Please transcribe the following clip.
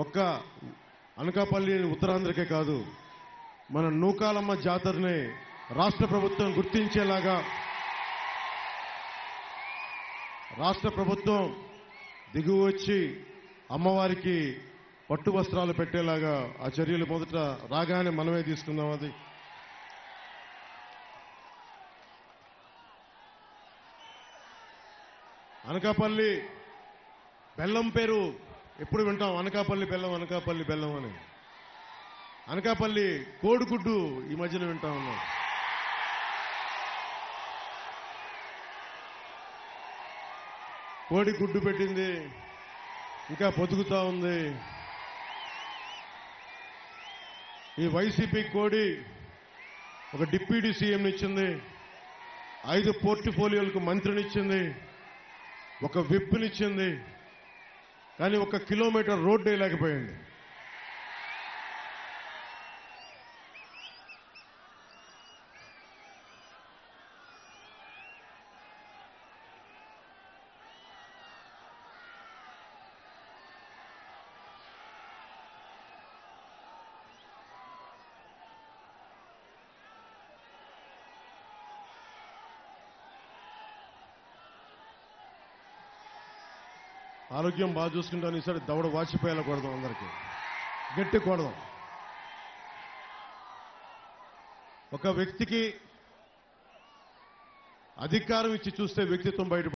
ఒక్క అనకాపల్లి ఉత్తరాంధ్రకే కాదు, మన నూకాలమ్మ జాతరని రాష్ట్ర ప్రభుత్వం గుర్తించేలాగా రాష్ట్ర ప్రభుత్వం దిగువ వచ్చి అమ్మవారికి పట్టు వస్త్రాలు పెట్టేలాగా ఆ చర్యలు మొదట రాగానే మనమే తీసుకుందాం. అది అనకాపల్లి బెల్లం పేరు ఎప్పుడు వింటాం, అనకాపల్లి బెల్లం, అనకాపల్లి బెల్లం అని. అనకాపల్లి కోడిగుడ్డు ఈ మధ్యన వింటా ఉన్నాం. కోడి గుడ్డు పెట్టింది, ఇంకా పొదుగుతా ఉంది. ఈ వైసీపీ కోడి ఒక డిప్యూటీ సీఎంని ఇచ్చింది, 5 పోర్ట్ఫోలియోలకు మంత్రినిచ్చింది, ఒక విప్నిచ్చింది, కానీ 1 కిలోమీటర్ రోడ్డు వేయలేకపోయింది. ఆరోగ్యం బాగా చూసుకుంటాను. ఈసారి దవడ వాచిపోయేలా కొడదాం, అందరికీ గట్టి కొడదాం. ఒక వ్యక్తికి అధికారం ఇచ్చి చూస్తే వ్యక్తిత్వం బయట